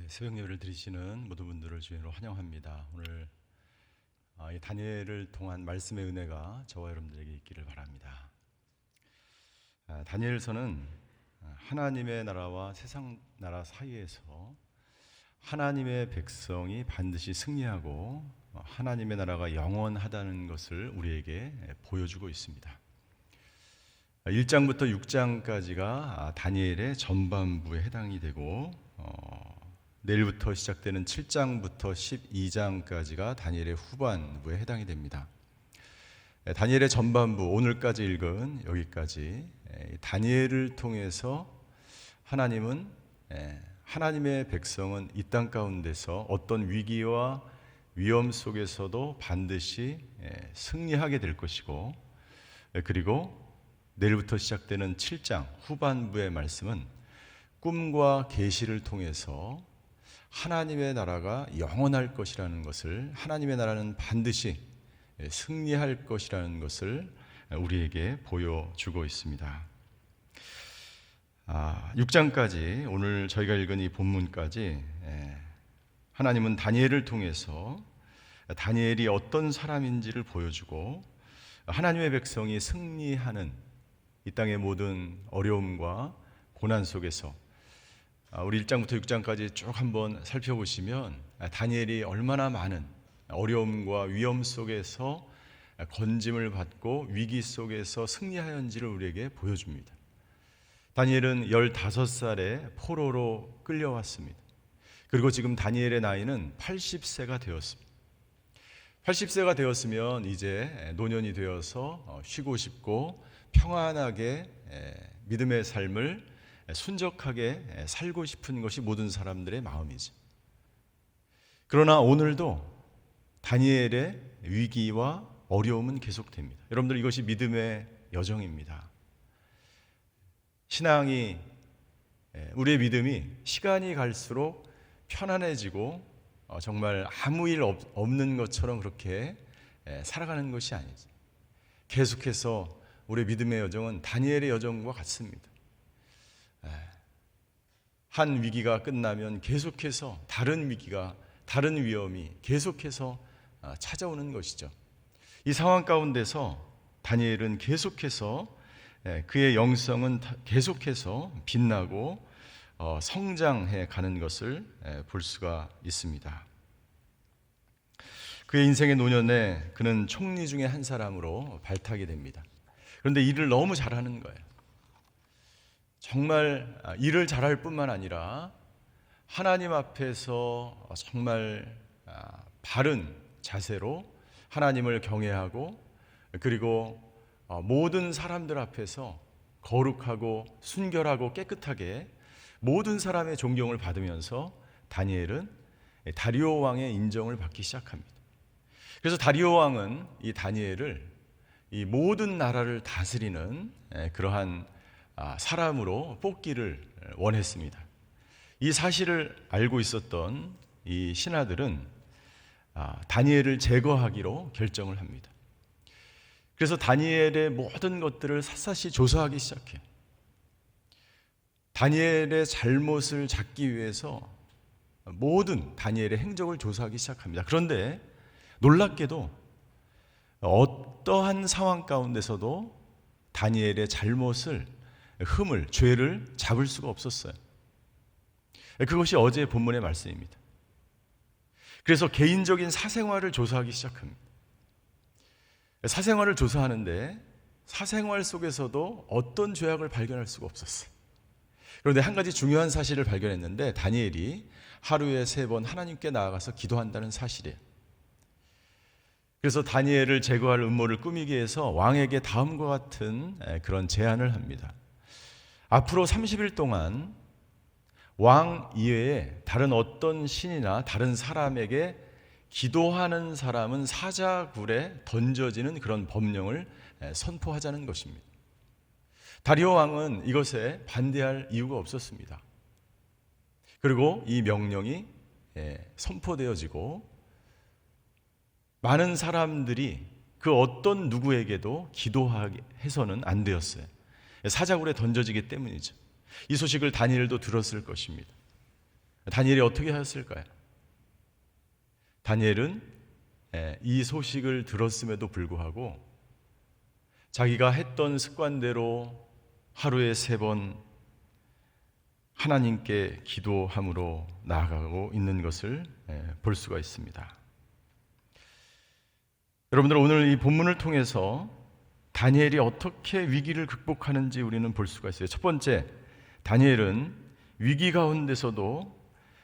새벽 예배를 드리시는 모든 분들을 주님으로 환영합니다. 오늘 이 다니엘을 통한 말씀의 은혜가 저와 여러분들에게 있기를 바랍니다. 다니엘서는 하나님의 나라와 세상 나라 사이에서 하나님의 백성이 반드시 승리하고 하나님의 나라가 영원하다는 것을 우리에게 보여주고 있습니다. 1장부터 6장까지가 다니엘의 전반부에 해당이 되고 내일부터 시작되는 7장부터 12장까지가 다니엘의 후반부에 해당이 됩니다. 다니엘의 전반부, 오늘까지 읽은 여기까지 다니엘을 통해서 하나님은 하나님의 백성은 이 땅 가운데서 어떤 위기와 위험 속에서도 반드시 승리하게 될 것이고, 그리고 내일부터 시작되는 7장 후반부의 말씀은 꿈과 계시를 통해서 하나님의 나라가 영원할 것이라는 것을, 하나님의 나라는 반드시 승리할 것이라는 것을 우리에게 보여주고 있습니다. 6장까지, 오늘 저희가 읽은 이 본문까지 하나님은 다니엘을 통해서 다니엘이 어떤 사람인지를 보여주고 하나님의 백성이 승리하는 이 땅의 모든 어려움과 고난 속에서 우리 1장부터 6장까지 쭉 한번 살펴보시면 다니엘이 얼마나 많은 어려움과 위험 속에서 건짐을 받고 위기 속에서 승리하였는지를 우리에게 보여줍니다. 다니엘은 15살에 포로로 끌려왔습니다. 그리고 지금 다니엘의 나이는 80세가 되었습니다. 80세가 되었으면 이제 노년이 되어서 쉬고 싶고 평안하게 믿음의 삶을 순적하게 살고 싶은 것이 모든 사람들의 마음이죠. 그러나 오늘도 다니엘의 위기와 어려움은 계속됩니다. 여러분들, 이것이 믿음의 여정입니다. 신앙이, 우리의 믿음이 시간이 갈수록 편안해지고 정말 아무 일 없는 것처럼 그렇게 살아가는 것이 아니죠. 계속해서 우리의 믿음의 여정은 다니엘의 여정과 같습니다. 한 위기가 끝나면 계속해서 다른 위기가, 다른 위험이 계속해서 찾아오는 것이죠. 이 상황 가운데서 다니엘은 계속해서 그의 영성은 계속해서 빛나고 성장해 가는 것을 볼 수가 있습니다. 그의 인생의 노년에 그는 총리 중에 한 사람으로 발탁이 됩니다. 그런데 일을 너무 잘하는 거예요. 정말 일을 잘할 뿐만 아니라 하나님 앞에서 정말 바른 자세로 하나님을 경외하고, 그리고 모든 사람들 앞에서 거룩하고 순결하고 깨끗하게 모든 사람의 존경을 받으면서 다니엘은 다리오 왕의 인정을 받기 시작합니다. 그래서 다리오 왕은 이 다니엘을 이 모든 나라를 다스리는 그러한 사람으로 뽑기를 원했습니다. 이 사실을 알고 있었던 이 신하들은 다니엘을 제거하기로 결정을 합니다. 그래서 다니엘의 모든 것들을 샅샅이 조사하기 시작해요. 다니엘의 잘못을 잡기 위해서 모든 다니엘의 행적을 조사하기 시작합니다. 그런데 놀랍게도 어떠한 상황 가운데서도 다니엘의 잘못을, 흠을, 죄를 잡을 수가 없었어요. 그것이 어제 본문의 말씀입니다. 그래서 개인적인 사생활을 조사하기 시작합니다. 사생활을 조사하는데 사생활 속에서도 어떤 죄악을 발견할 수가 없었어요. 그런데 한 가지 중요한 사실을 발견했는데, 다니엘이 하루에 3번 하나님께 나아가서 기도한다는 사실이에요. 그래서 다니엘을 제거할 음모를 꾸미기 위해서 왕에게 다음과 같은 그런 제안을 합니다. 앞으로 30일 동안 왕 이외에 다른 어떤 신이나 다른 사람에게 기도하는 사람은 사자굴에 던져지는 그런 법령을 선포하자는 것입니다. 다리오 왕은 이것에 반대할 이유가 없었습니다. 그리고 이 명령이 선포되어지고 많은 사람들이 그 어떤 누구에게도 기도해서는 안 되었어요. 사자굴에 던져지기 때문이죠. 이 소식을 다니엘도 들었을 것입니다. 다니엘이 어떻게 하였을까요? 다니엘은 이 소식을 들었음에도 불구하고 자기가 했던 습관대로 하루에 3번 하나님께 기도함으로 나아가고 있는 것을 볼 수가 있습니다. 여러분들, 오늘 이 본문을 통해서 다니엘이 어떻게 위기를 극복하는지 우리는 볼 수가 있어요. 첫 번째, 다니엘은 위기 가운데서도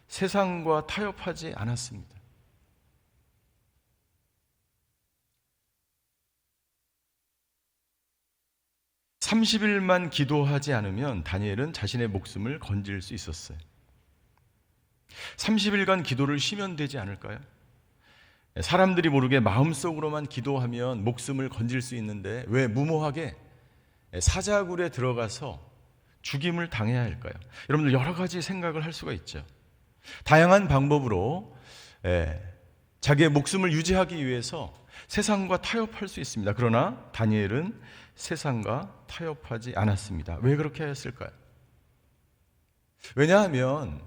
세상과 타협하지 않았습니다. 30일만 기도하지 않으면 다니엘은 자신의 목숨을 건질 수 있었어요. 30일간 기도를 쉬면 되지 않을까요? 사람들이 모르게 마음속으로만 기도하면 목숨을 건질 수 있는데 왜 무모하게 사자굴에 들어가서 죽임을 당해야 할까요? 여러분들, 여러 가지 생각을 할 수가 있죠. 다양한 방법으로 자기의 목숨을 유지하기 위해서 세상과 타협할 수 있습니다. 그러나 다니엘은 세상과 타협하지 않았습니다. 왜 그렇게 했을까요? 왜냐하면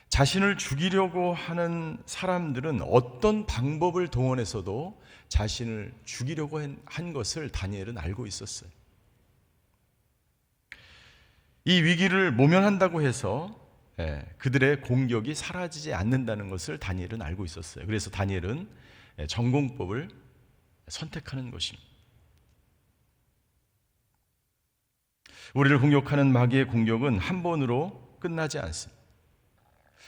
자신을 죽이려고 하는 사람들은 어떤 방법을 동원해서도 자신을 죽이려고 한 것을 다니엘은 알고 있었어요. 이 위기를 모면한다고 해서 그들의 공격이 사라지지 않는다는 것을 다니엘은 알고 있었어요. 그래서 다니엘은 전공법을 선택하는 것입니다. 우리를 공격하는 마귀의 공격은 한 번으로 끝나지 않습니다.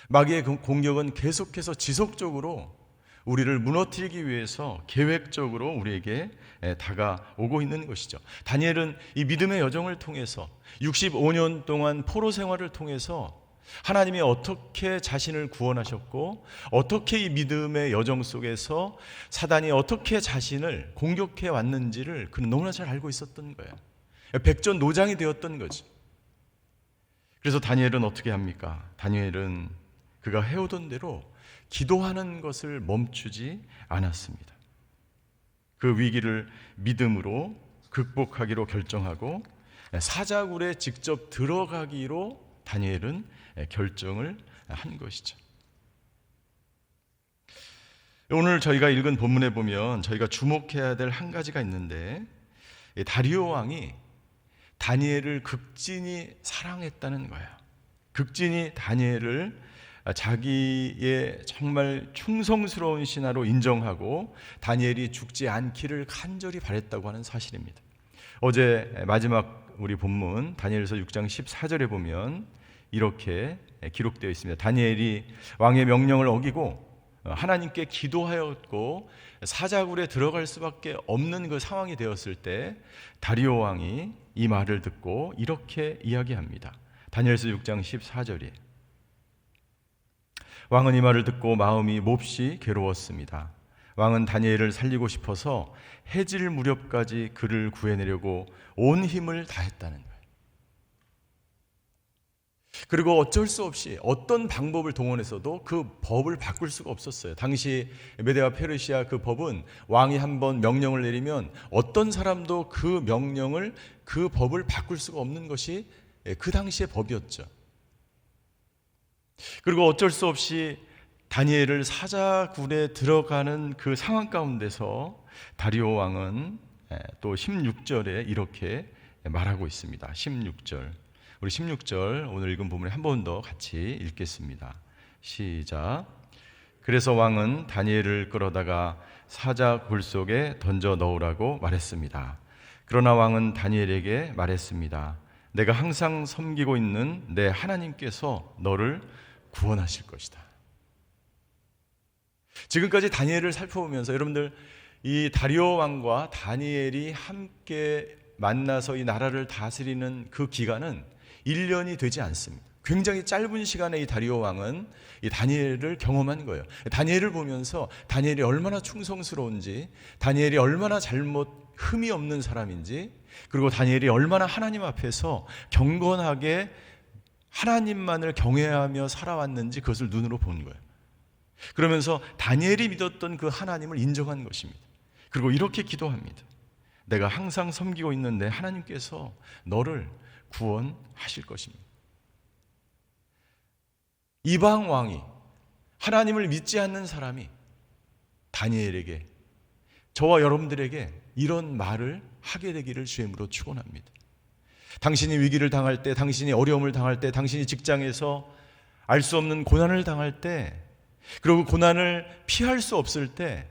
마귀의 공격은 계속해서 지속적으로 우리를 무너뜨리기 위해서 계획적으로 우리에게 다가오고 있는 것이죠. 다니엘은 이 믿음의 여정을 통해서 65년 동안 포로 생활을 통해서 하나님이 어떻게 자신을 구원하셨고 어떻게 이 믿음의 여정 속에서 사단이 어떻게 자신을 공격해 왔는지를 그는 너무나 잘 알고 있었던 거예요. 백전노장이 되었던 거지. 그래서 다니엘은 어떻게 합니까? 다니엘은 그가 해오던 대로 기도하는 것을 멈추지 않았습니다. 그 위기를 믿음으로 극복하기로 결정하고 사자굴에 직접 들어가기로 다니엘은 결정을 한 것이죠. 오늘 저희가 읽은 본문에 보면 저희가 주목해야 될 한 가지가 있는데, 다리오 왕이 다니엘을 극진히 사랑했다는 거예요. 극진히 다니엘을 자기의 정말 충성스러운 신하로 인정하고 다니엘이 죽지 않기를 간절히 바랬다고 하는 사실입니다. 어제 마지막 우리 본문 다니엘서 6장 14절에 보면 이렇게 기록되어 있습니다. 다니엘이 왕의 명령을 어기고 하나님께 기도하였고 사자굴에 들어갈 수밖에 없는 그 상황이 되었을 때 다리오 왕이 이 말을 듣고 이렇게 이야기합니다. 다니엘서 6장 14절이에요. 왕은 이 말을 듣고 마음이 몹시 괴로웠습니다. 왕은 다니엘을 살리고 싶어서 해질 무렵까지 그를 구해내려고 온 힘을 다했다는 거예요. 그리고 어쩔 수 없이 어떤 방법을 동원해서도 그 법을 바꿀 수가 없었어요. 당시 메데와 페르시아 그 법은 왕이 한번 명령을 내리면 어떤 사람도 그 명령을, 그 법을 바꿀 수가 없는 것이 그 당시의 법이었죠. 그리고 어쩔 수 없이 다니엘을 사자굴에 들어가는 그 상황 가운데서 다리오 왕은 또 16절에 이렇게 말하고 있습니다. 16절. 우리 16절 오늘 읽은 부분에 한 번 더 같이 읽겠습니다. 시작. 그래서 왕은 다니엘을 끌어다가 사자굴 속에 던져 넣으라고 말했습니다. 그러나 왕은 다니엘에게 말했습니다. 내가 항상 섬기고 있는 내 하나님께서 너를 구원하실 것이다. 지금까지 다니엘을 살펴보면서 여러분들, 이 다리오 왕과 다니엘이 함께 만나서 이 나라를 다스리는 그 기간은 1년이 되지 않습니다. 굉장히 짧은 시간에 이 다리오 왕은 이 다니엘을 경험한 거예요. 다니엘을 보면서 다니엘이 얼마나 충성스러운지, 다니엘이 얼마나 흠이 없는 사람인지, 그리고 다니엘이 얼마나 하나님 앞에서 경건하게 하나님만을 경외하며 살아왔는지 그것을 눈으로 본 거예요. 그러면서 다니엘이 믿었던 그 하나님을 인정한 것입니다. 그리고 이렇게 기도합니다. 내가 항상 섬기고 있는 내 하나님께서 너를 구원하실 것입니다. 이방 왕이, 하나님을 믿지 않는 사람이 다니엘에게, 저와 여러분들에게 이런 말을 하게 되기를 주님으로 축원합니다. 당신이 위기를 당할 때, 당신이 어려움을 당할 때, 당신이 직장에서 알 수 없는 고난을 당할 때, 그리고 고난을 피할 수 없을 때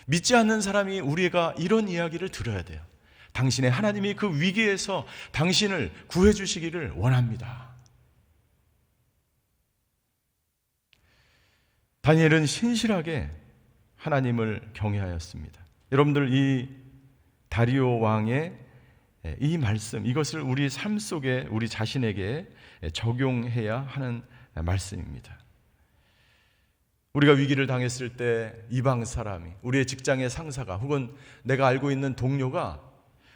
믿지 않는 사람이 우리가 이런 이야기를 들어야 돼요. 당신의 하나님이 그 위기에서 당신을 구해 주시기를 원합니다. 다니엘은 신실하게 하나님을 경외하였습니다. 여러분들, 이 다리오 왕의 이 말씀, 이것을 우리 삶 속에 우리 자신에게 적용해야 하는 말씀입니다. 우리가 위기를 당했을 때 이방 사람이, 우리의 직장의 상사가, 혹은 내가 알고 있는 동료가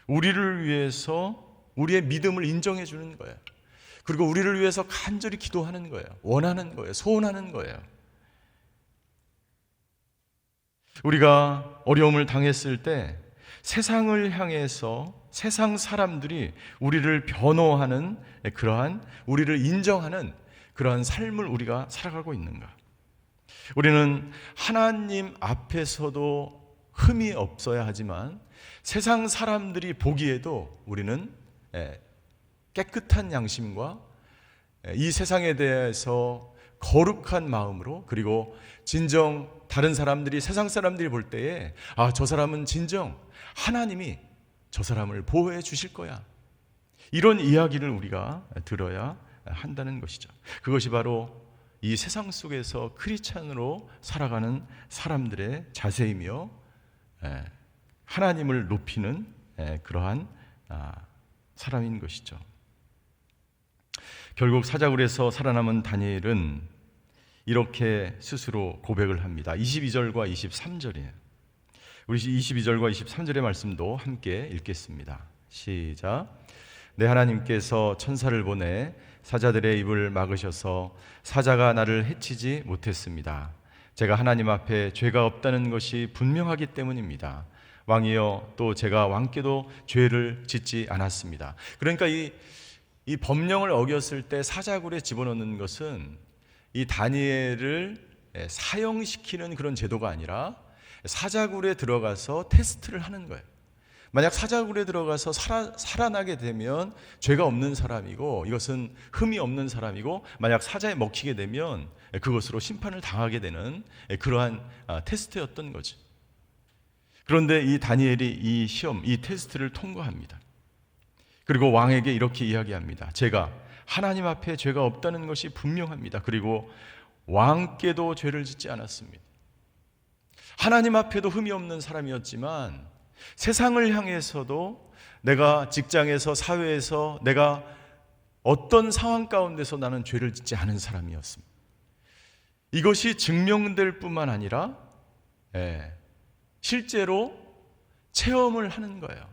우리를 위해서 우리의 믿음을 인정해 주는 거예요. 그리고 우리를 위해서 간절히 기도하는 거예요. 원하는 거예요. 소원하는 거예요. 우리가 어려움을 당했을 때 세상을 향해서 세상 사람들이 우리를 변호하는, 그러한 우리를 인정하는 그러한 삶을 우리가 살아가고 있는가? 우리는 하나님 앞에서도 흠이 없어야 하지만 세상 사람들이 보기에도 우리는 깨끗한 양심과 이 세상에 대해서 거룩한 마음으로, 그리고 진정 다른 사람들이, 세상 사람들이 볼 때에 저 사람은 진정 하나님이 저 사람을 보호해 주실 거야, 이런 이야기를 우리가 들어야 한다는 것이죠. 그것이 바로 이 세상 속에서 크리스찬으로 살아가는 사람들의 자세이며 하나님을 높이는 그러한 사람인 것이죠. 결국 사자굴에서 살아남은 다니엘은 이렇게 스스로 고백을 합니다. 22절과 23절이에요. 우리 22절과 23절의 말씀도 함께 읽겠습니다. 시작. 내 하나님께서 천사를 보내 사자들의 입을 막으셔서 사자가 나를 해치지 못했습니다. 제가 하나님 앞에 죄가 없다는 것이 분명하기 때문입니다. 왕이여, 또 제가 왕께도 죄를 짓지 않았습니다. 그러니까 이 법령을 어겼을 때 사자굴에 집어넣는 것은 이 다니엘을 사형시키는 그런 제도가 아니라 사자굴에 들어가서 테스트를 하는 거예요. 만약 사자굴에 들어가서 살아나게 되면 죄가 없는 사람이고, 이것은 흠이 없는 사람이고, 만약 사자에 먹히게 되면 그것으로 심판을 당하게 되는 그러한 테스트였던 거죠. 그런데 이 다니엘이 이 시험, 이 테스트를 통과합니다. 그리고 왕에게 이렇게 이야기합니다. 제가 하나님 앞에 죄가 없다는 것이 분명합니다. 그리고 왕께도 죄를 짓지 않았습니다. 하나님 앞에도 흠이 없는 사람이었지만 세상을 향해서도, 내가 직장에서, 사회에서, 내가 어떤 상황 가운데서 나는 죄를 짓지 않은 사람이었습니다. 이것이 증명될 뿐만 아니라 실제로 체험을 하는 거예요.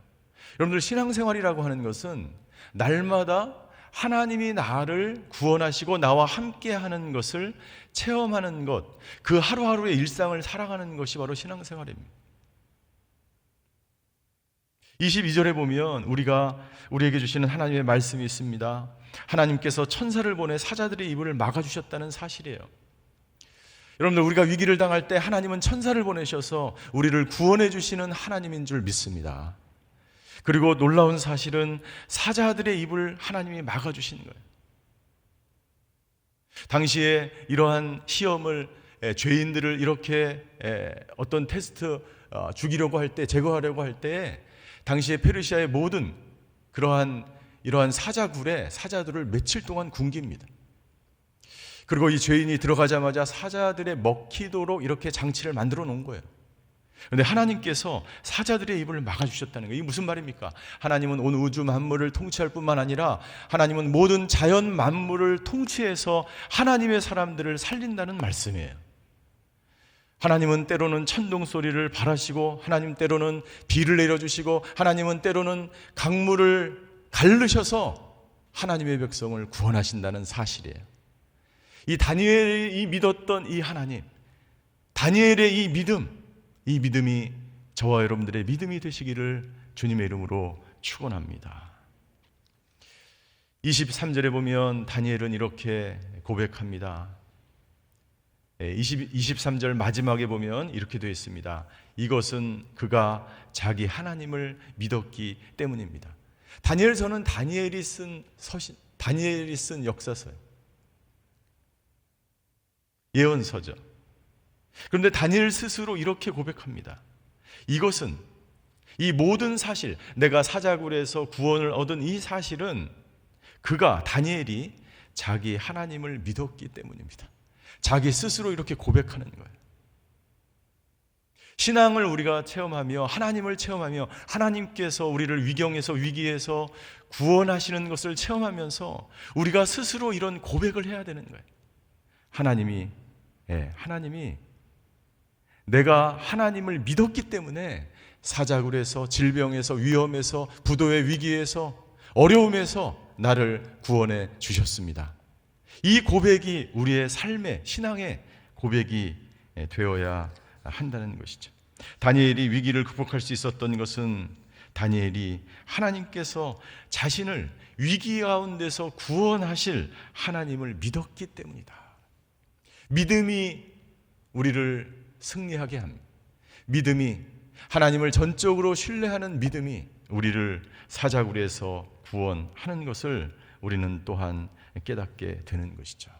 여러분들, 신앙생활이라고 하는 것은 날마다 하나님이 나를 구원하시고 나와 함께 하는 것을 체험하는 것, 그 하루하루의 일상을 살아가는 것이 바로 신앙생활입니다. 22절에 보면 우리에게 주시는 하나님의 말씀이 있습니다. 하나님께서 천사를 보내 사자들의 입을 막아주셨다는 사실이에요. 여러분들, 우리가 위기를 당할 때 하나님은 천사를 보내셔서 우리를 구원해 주시는 하나님인 줄 믿습니다. 그리고 놀라운 사실은 사자들의 입을 하나님이 막아주신 거예요. 당시에 이러한 시험을, 죄인들을 이렇게 어떤 테스트 죽이려고 할 때, 제거하려고 할 때 당시에 페르시아의 모든 이러한 사자굴에 사자들을 며칠 동안 굶깁니다. 그리고 이 죄인이 들어가자마자 사자들의 먹히도록 이렇게 장치를 만들어 놓은 거예요. 그런데 하나님께서 사자들의 입을 막아주셨다는 거예요. 이게 무슨 말입니까? 하나님은 온 우주 만물을 통치할 뿐만 아니라 하나님은 모든 자연 만물을 통치해서 하나님의 사람들을 살린다는 말씀이에요. 하나님은 때로는 천둥 소리를 발하시고, 하나님 때로는 비를 내려주시고, 하나님은 때로는 강물을 가르셔서 하나님의 백성을 구원하신다는 사실이에요. 이 다니엘이 믿었던 이 하나님, 다니엘의 이 믿음이 저와 여러분들의 믿음이 되시기를 주님의 이름으로 축원합니다. 23절에 보면 다니엘은 이렇게 고백합니다. 23절 마지막에 보면 이렇게 되어 있습니다. 이것은 그가 자기 하나님을 믿었기 때문입니다. 다니엘서는 다니엘이 쓴 역사서예요. 예언서죠. 그런데 다니엘 스스로 이렇게 고백합니다. 이것은, 이 모든 사실, 내가 사자굴에서 구원을 얻은 이 사실은 그가, 다니엘이 자기 하나님을 믿었기 때문입니다. 자기 스스로 이렇게 고백하는 거예요. 신앙을 우리가 체험하며, 하나님을 체험하며, 하나님께서 우리를 위경에서, 위기에서 구원하시는 것을 체험하면서 우리가 스스로 이런 고백을 해야 되는 거예요. 하나님이 내가 하나님을 믿었기 때문에 사자굴에서, 질병에서, 위험에서, 부도의 위기에서, 어려움에서 나를 구원해 주셨습니다. 이 고백이 우리의 삶의, 신앙의 고백이 되어야 한다는 것이죠. 다니엘이 위기를 극복할 수 있었던 것은 다니엘이 하나님께서 자신을 위기 가운데서 구원하실 하나님을 믿었기 때문이다. 믿음이 우리를 승리하게 합니다. 믿음이, 하나님을 전적으로 신뢰하는 믿음이 우리를 사자굴에서 구원하는 것을 우리는 또한 깨닫게 되는 것이죠.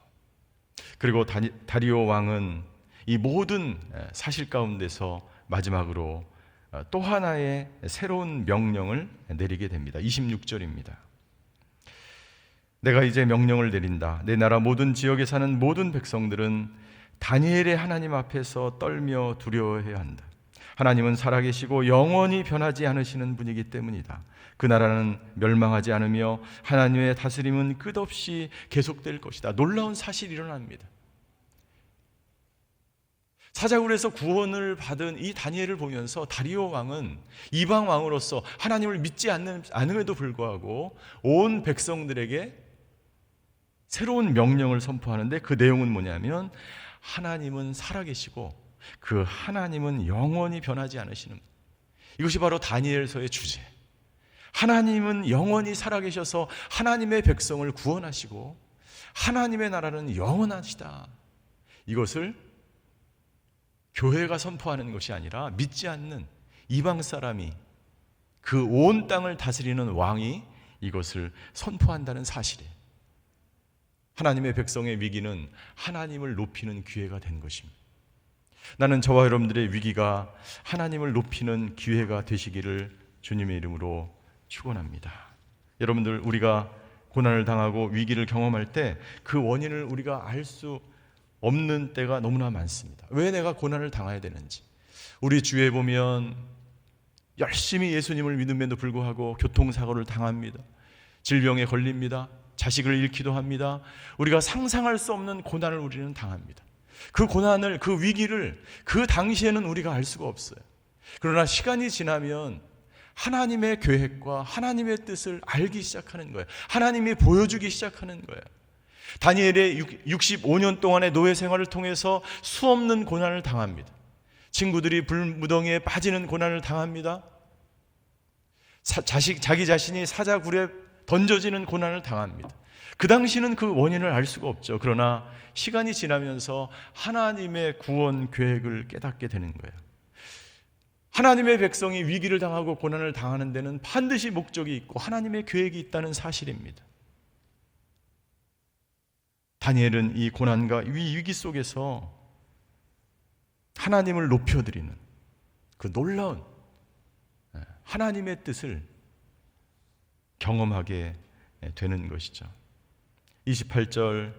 그리고 다리오 왕은 이 모든 사실 가운데서 마지막으로 또 하나의 새로운 명령을 내리게 됩니다. 26절입니다. 내가 이제 명령을 내린다. 내 나라 모든 지역에 사는 모든 백성들은 다니엘의 하나님 앞에서 떨며 두려워해야 한다. 하나님은 살아계시고 영원히 변하지 않으시는 분이기 때문이다. 그 나라는 멸망하지 않으며 하나님의 다스림은 끝없이 계속될 것이다. 놀라운 사실이 일어납니다. 사자굴에서 구원을 받은 이 다니엘을 보면서 다리오 왕은 이방 왕으로서 하나님을 믿지 않음에도 불구하고 온 백성들에게 새로운 명령을 선포하는데, 그 내용은 뭐냐면 하나님은 살아계시고 그 하나님은 영원히 변하지 않으시는, 이것이 바로 다니엘서의 주제. 하나님은 영원히 살아계셔서 하나님의 백성을 구원하시고 하나님의 나라는 영원하시다. 이것을 교회가 선포하는 것이 아니라 믿지 않는 이방 사람이, 그 온 땅을 다스리는 왕이 이것을 선포한다는 사실이에요. 하나님의 백성의 위기는 하나님을 높이는 기회가 된 것입니다. 나는 저와 여러분들의 위기가 하나님을 높이는 기회가 되시기를 주님의 이름으로 축원합니다. 여러분들, 우리가 고난을 당하고 위기를 경험할 때 그 원인을 우리가 알 수 없는 때가 너무나 많습니다. 왜 내가 고난을 당해야 되는지. 우리 주위에 보면 열심히 예수님을 믿음에도 불구하고 교통사고를 당합니다. 질병에 걸립니다. 자식을 잃기도 합니다. 우리가 상상할 수 없는 고난을 우리는 당합니다. 그 고난을, 그 위기를 그 당시에는 우리가 알 수가 없어요. 그러나 시간이 지나면 하나님의 계획과 하나님의 뜻을 알기 시작하는 거예요. 하나님이 보여주기 시작하는 거예요. 다니엘의 65년 동안의 노예 생활을 통해서 수없는 고난을 당합니다. 친구들이 불무덩이에 빠지는 고난을 당합니다. 자기 자신이 사자굴에 던져지는 고난을 당합니다. 그 당시는 그 원인을 알 수가 없죠. 그러나 시간이 지나면서 하나님의 구원 계획을 깨닫게 되는 거예요. 하나님의 백성이 위기를 당하고 고난을 당하는 데는 반드시 목적이 있고 하나님의 계획이 있다는 사실입니다. 다니엘은 이 고난과 이 위기 속에서 하나님을 높여드리는 그 놀라운 하나님의 뜻을 경험하게 되는 것이죠. 28절,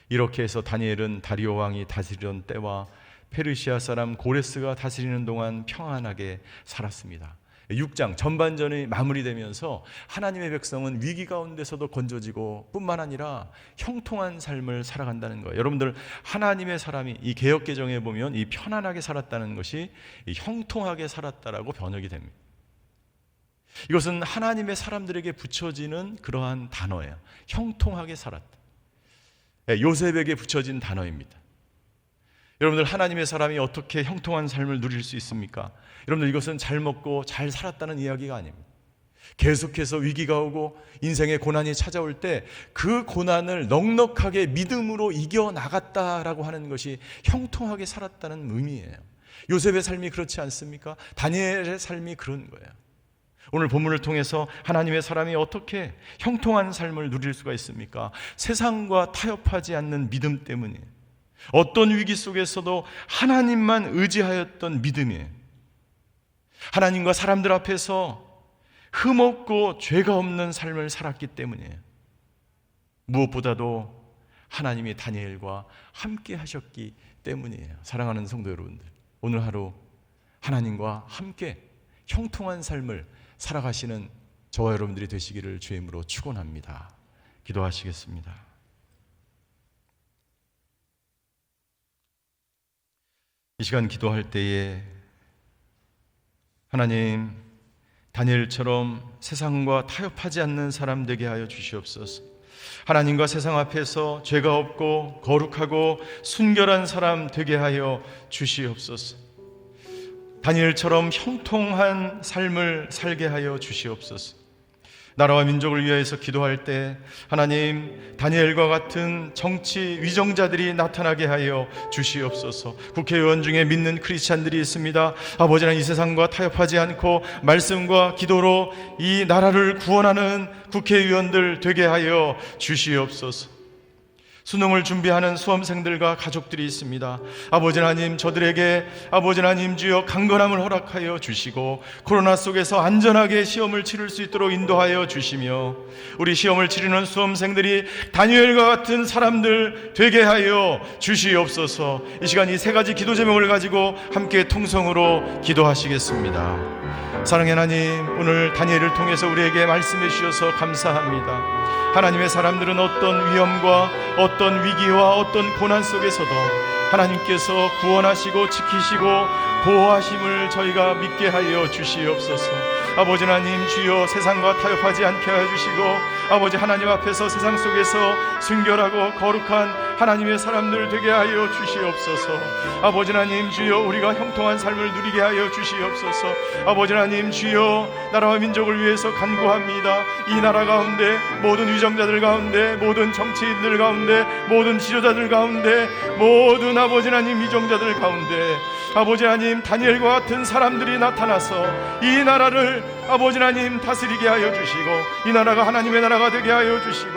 이렇게 해서 다니엘은 다리오 왕이 다스리던 때와 페르시아 사람 고레스가 다스리는 동안 평안하게 살았습니다. 6장 전반전이 마무리되면서 하나님의 백성은 위기 가운데서도 건져지고 뿐만 아니라 형통한 삶을 살아간다는 거예요. 여러분들, 하나님의 사람이 이 개역개정에 보면 이 편안하게 살았다는 것이 이 형통하게 살았다라고 번역이 됩니다. 이것은 하나님의 사람들에게 붙여지는 그러한 단어예요. 형통하게 살았다. 요셉에게 붙여진 단어입니다. 여러분들, 하나님의 사람이 어떻게 형통한 삶을 누릴 수 있습니까? 여러분들, 이것은 잘 먹고 잘 살았다는 이야기가 아닙니다. 계속해서 위기가 오고 인생의 고난이 찾아올 때 그 고난을 넉넉하게 믿음으로 이겨나갔다라고 하는 것이 형통하게 살았다는 의미예요. 요셉의 삶이 그렇지 않습니까? 다니엘의 삶이 그런 거예요. 오늘 본문을 통해서 하나님의 사람이 어떻게 형통한 삶을 누릴 수가 있습니까? 세상과 타협하지 않는 믿음 때문이에요. 어떤 위기 속에서도 하나님만 의지하였던 믿음이에요. 하나님과 사람들 앞에서 흠없고 죄가 없는 삶을 살았기 때문이에요. 무엇보다도 하나님이 다니엘과 함께 하셨기 때문이에요. 사랑하는 성도 여러분들, 오늘 하루 하나님과 함께 형통한 삶을 살아가시는 저와 여러분들이 되시기를 주의 이름으로 축원합니다. 기도하시겠습니다. 이 시간 기도할 때에 하나님, 다니엘처럼 세상과 타협하지 않는 사람 되게 하여 주시옵소서. 하나님과 세상 앞에서 죄가 없고 거룩하고 순결한 사람 되게 하여 주시옵소서. 다니엘처럼 형통한 삶을 살게 하여 주시옵소서. 나라와 민족을 위하여서 기도할 때 하나님, 다니엘과 같은 정치 위정자들이 나타나게 하여 주시옵소서. 국회의원 중에 믿는 크리스찬들이 있습니다. 아버지 하나님, 이 세상과 타협하지 않고 말씀과 기도로 이 나라를 구원하는 국회의원들 되게 하여 주시옵소서. 수능을 준비하는 수험생들과 가족들이 있습니다. 아버지 하나님, 저들에게 아버지 하나님 주여 강건함을 허락하여 주시고 코로나 속에서 안전하게 시험을 치를 수 있도록 인도하여 주시며 우리 시험을 치르는 수험생들이 다니엘과 같은 사람들 되게 하여 주시옵소서. 이 시간 이 세 가지 기도 제목을 가지고 함께 통성으로 기도하시겠습니다. 사랑의 하나님, 오늘 다니엘을 통해서 우리에게 말씀해 주셔서 감사합니다. 하나님의 사람들은 어떤 위험과 어떤 위기와 어떤 고난 속에서도 하나님께서 구원하시고 지키시고 보호하심을 저희가 믿게 하여 주시옵소서. 아버지 하나님 주여, 세상과 타협하지 않게 하여 주시고 아버지 하나님 앞에서 세상 속에서 순결하고 거룩한 하나님의 사람들 되게 하여 주시옵소서. 아버지 하나님 주여, 우리가 형통한 삶을 누리게 하여 주시옵소서. 아버지 하나님 주여, 나라와 민족을 위해서 간구합니다. 이 나라 가운데 모든 위정자들 가운데, 모든 정치인들 가운데, 모든 지도자들 가운데, 모든 아버지 하나님 위정자들 가운데 아버지 하나님, 다니엘과 같은 사람들이 나타나서 이 나라를 아버지 하나님 다스리게 하여 주시고 이 나라가 하나님의 나라가 되게 하여 주시고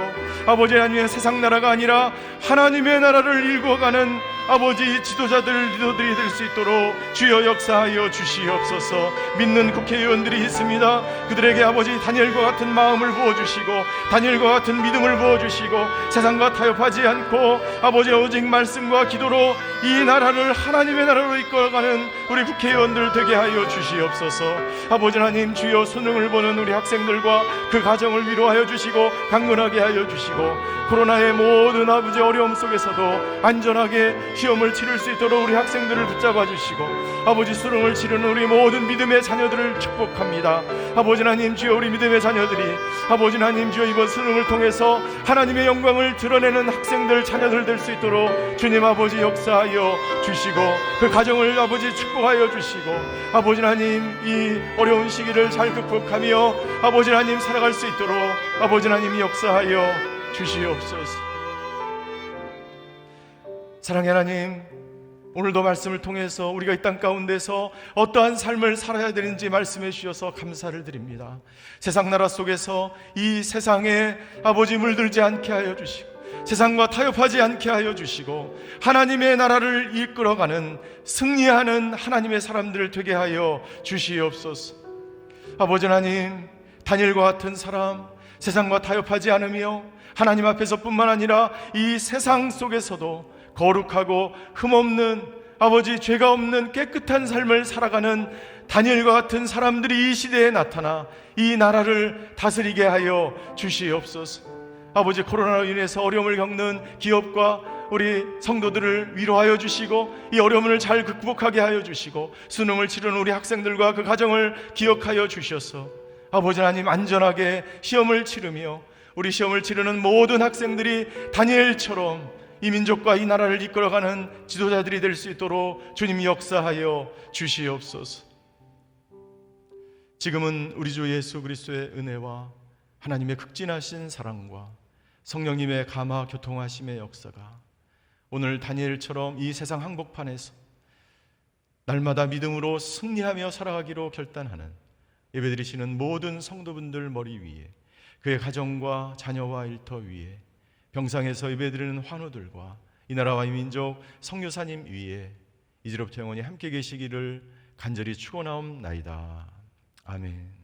아버지 하나님의 세상 나라가 아니라 하나님의 나라를 일궈가는 아버지 지도자들, 리더들이 될 수 있도록 주여 역사하여 주시옵소서. 믿는 국회의원들이 있습니다. 그들에게 아버지 다니엘과 같은 마음을 부어주시고 다니엘과 같은 믿음을 부어주시고 세상과 타협하지 않고 아버지 오직 말씀과 기도로 이 나라를 하나님의 나라로 이끌어가는 우리 국회의원들 되게 하여 주시옵소서. 아버지 하나님 주여, 수능을 보는 우리 학생들과 그 가정을 위로하여 주시고 강건하게 하여 주시고 코로나의 모든 아버지 어려움 속에서도 안전하게 시험을 치를 수 있도록 우리 학생들을 붙잡아 주시고 아버지 수능을 치르는 우리 모든 믿음의 자녀들을 축복합니다. 아버지 하나님 주여, 우리 믿음의 자녀들이 아버지 하나님 주여 이번 수능을 통해서 하나님의 영광을 드러내는 학생들, 자녀들 될 수 있도록 주님 아버지 역사하여 주시고 그 가정을 아버지 축복하여 주시고 아버지 하나님 이 어려운 시기를 잘 극복하며 아버지 하나님 살아갈 수 있도록 아버지 하나님 역사하여 주시옵소서. 사랑의 하나님, 오늘도 말씀을 통해서 우리가 이 땅 가운데서 어떠한 삶을 살아야 되는지 말씀해 주셔서 감사를 드립니다. 세상 나라 속에서 이 세상에 아버지 물들지 않게 하여 주시고 세상과 타협하지 않게 하여 주시고 하나님의 나라를 이끌어가는 승리하는 하나님의 사람들 되게 하여 주시옵소서. 아버지 하나님, 다니엘과 같은 사람, 세상과 타협하지 않으며 하나님 앞에서 뿐만 아니라 이 세상 속에서도 거룩하고 흠없는 아버지 죄가 없는 깨끗한 삶을 살아가는 다니엘과 같은 사람들이 이 시대에 나타나 이 나라를 다스리게 하여 주시옵소서. 아버지, 코로나로 인해서 어려움을 겪는 기업과 우리 성도들을 위로하여 주시고 이 어려움을 잘 극복하게 하여 주시고 수능을 치르는 우리 학생들과 그 가정을 기억하여 주셔서 아버지 하나님 안전하게 시험을 치르며 우리 시험을 치르는 모든 학생들이 다니엘처럼 이 민족과 이 나라를 이끌어가는 지도자들이 될 수 있도록 주님 역사하여 주시옵소서. 지금은 우리 주 예수 그리스도의 은혜와 하나님의 극진하신 사랑과 성령님의 감화 교통하심의 역사가 오늘 다니엘처럼 이 세상 한복판에서 날마다 믿음으로 승리하며 살아가기로 결단하는 예배드리시는 모든 성도분들 머리 위에, 그의 가정과 자녀와 일터 위에, 병상에서 예배드리는 환우들과 이 나라와 이 민족 성교사님 위에 이제로부터 영원히 함께 계시기를 간절히 축원하옵나이다. 아멘.